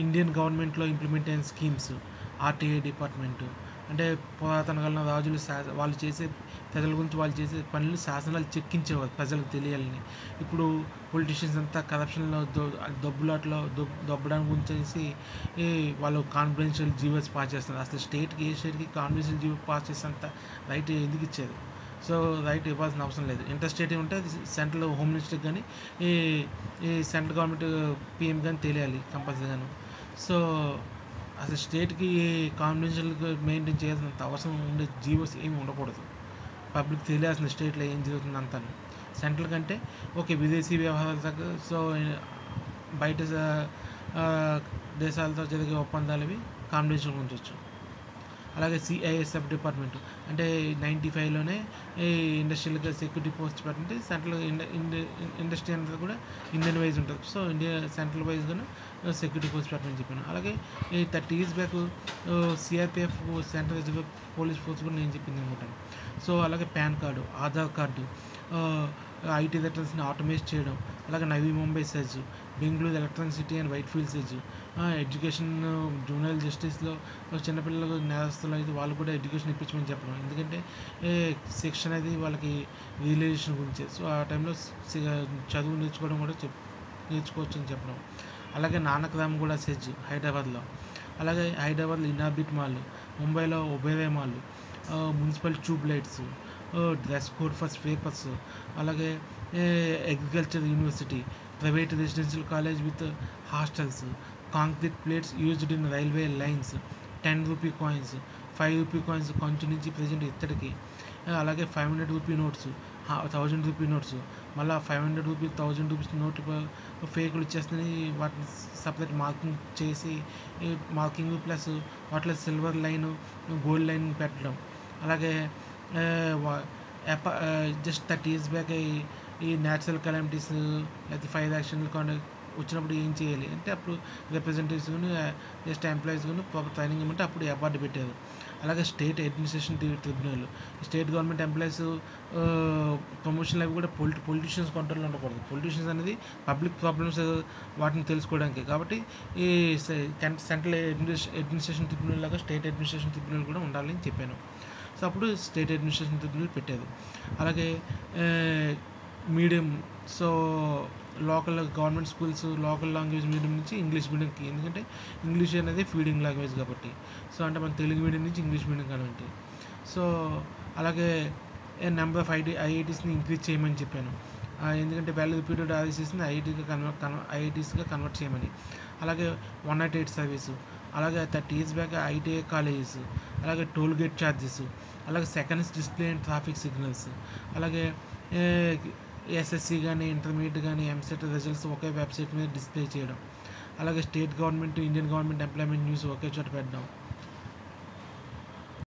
Indian గవర్నమెంట్లో implement అయిన schemes, RTI department, అంటే పురాతన కాలంలో రాజులు వాళ్ళు చేసే ప్రజల గురించి వాళ్ళు చేసే పనులు శాసనాలు చెక్కించేవారు ప్రజలకు తెలియాలని. ఇప్పుడు పొలిటీషియన్స్ అంతా కరప్షన్లో దొబ్బులాట్లో దొబ్బడానికి గురించేసి వాళ్ళు కాన్ఫిడెన్షియల్ జీవోస్ పాస్ చేస్తున్నారు. అసలు ఏ స్టేట్కి కాన్ఫిడెన్షియల్ జీవో పాస్ చేసేంత రైట్ ఎందుకు ఇచ్చారు? సో రైట్ ఇవ్వాల్సిన అవసరం లేదు. ఇంటర్ స్టేట్ ఉంటే అది సెంట్రల్ హోమ్ మినిస్టర్కి కానీ ఈ ఈ సెంట్రల్ గవర్నమెంట్ పిఎం కానీ తెలియాలి కంపల్సరీగాను. సో అసలు స్టేట్కి కాన్ఫిడెన్షియల్గా మెయింటైన్ చేయాల్సినంత అవసరం ఉండే జీవోస్ ఏమి ఉండకూడదు. పబ్లిక్ తెలియాల్సిన స్టేట్లో ఏం జరుగుతుంది అంతాను. సెంట్రల్ కంటే ఓకే విదేశీ వ్యవహారాలు తగ్గ సో బయట దేశాలతో జరిగే ఒప్పందాలు ఇవి కాన్ఫిడెన్షియల్గా ఉంచవచ్చు. అలాగే సిఐఎస్ఎఫ్ డిపార్ట్మెంట్ అంటే 95లోనే ఈ ఇండస్ట్రియల్ సెక్యూరిటీ పోస్ట్ పెట్టంటే సెంట్రల్ ఇండస్ట్రీ అనేది కూడా ఇండియన్ వైజ్ ఉంటుంది. సో ఇండియా సెంట్రల్ వైజ్గానే సెక్యూరిటీ పోస్ట్ పెట్టమని చెప్పాను. అలాగే ఈ 30 years back CRPF central reserve police force కూడా నేను చెప్పింది అనుకుంటాను. సో అలాగే PAN card, Aadhaar card, IT రిటర్న్స్ని ఆటోమేట్ చేయడం, అలాగే Navi Mumbai SEZ, Bengaluru electronic city and Whitefield SEZ, education junior జస్టిస్లో చిన్నపిల్లలకు నేరస్తులు అయితే వాళ్ళు కూడా ఎడ్యుకేషన్ ఇప్పించమని చెప్పడం. ఎందుకంటే శిక్షణ అనేది వాళ్ళకి రియలైజేషన్ గురించి. సో ఆ టైంలో చదువు నేర్చుకోవడం కూడా నేర్చుకోవచ్చు అని చెప్పడం. అలాగే నానక్రామ్ కూడా సెజ్ హైదరాబాద్లో, అలాగే హైదరాబాద్లో ఇనార్బిట్ మాల్, ముంబైలో Oberoi mall, municipal tube lights, dress code for sweepers, అలాగే agriculture university, private residential college with hostels, concrete plates used in railway lines, 10 rupee coins, 5 rupee coins కొంచెం నుంచి ప్రజెంట్ ఇత్తడికి, అలాగే 500 రూపీ నోట్స్, 1000 రూపీ నోట్స్, మళ్ళీ 500 rupee 1000 rupees నోట్లు ఫేకులు ఇచ్చేస్తుంది. వాటిని separate marking చేసి marking plus వాటిలో సిల్వర్ లైన్ గోల్డ్ లైన్ పెట్టడం. అలాగే జస్ట్ 30 years బ్యాక్ ఈ న్యాచురల్ కెలామిటీస్ లేకపోతే ఫైర్ యాక్షన్లు వచ్చినప్పుడు ఏం చేయాలి అంటే అప్పుడు రిప్రజెంటేటివ్స్ కానీ జస్ట్ ఎంప్లాయీస్ కానీ ప్రాపర్ ట్రైనింగ్ ఇవ్వమంటే అప్పుడు అవార్డు పెట్టారు. అలాగే state administration tribunal, state government employees ప్రమోషన్లు అవి కూడా పొలిటీషియన్స్ కంట్రోల్లో ఉండకూడదు. పొలిటీషియన్స్ అనేది పబ్లిక్ ప్రాబ్లమ్స్ వాటిని తెలుసుకోవడానికి. కాబట్టి ఈ సెంట్రల్ అడ్మినిస్ట్రేషన్ ట్రిబ్యునల్ లాగా స్టేట్ అడ్మినిస్ట్రేషన్ ట్రిబ్యునల్ కూడా ఉండాలని చెప్పాను. సో అప్పుడు స్టేట్ అడ్మినిస్ట్రేషన్ ట్రిబ్యునల్ పెట్టారు. అలాగే medium, so local government schools local language medium నుంచి ఇంగ్లీష్ మీడియంకి, ఎందుకంటే ఇంగ్లీష్ అనేది ఫీడింగ్ లాంగ్వేజ్ కాబట్టి. సో అంటే మన తెలుగు మీడియం నుంచి ఇంగ్లీష్ మీడియం కాబట్టి. సో అలాగే నెంబర్ ఆఫ్ ఐఐటీస్ని ఇంక్రీజ్ చేయమని చెప్పాను. ఎందుకంటే వెల్ రిప్యూటెడ్ ఆర్ఐసీస్ని ఐఐటీస్గా కన్వర్ట్ చేయమని. అలాగే 108 సర్వీసు, అలాగే 30 years బ్యాక్ ఐటీఐ కాలేజెస్, అలాగే టోల్ గేట్ ఛార్జెస్, అలాగే seconds display and traffic signals, అలాగే ఎస్ఎస్సి కానీ ఇంటర్మీడియట్ కానీ ఎంసెట్ రిజల్ట్స్ ఒకే వెబ్సైట్ మీద డిస్ప్లే చేయడం, అలాగే state government Indian government employment news ఒకే చోట పెట్టడం,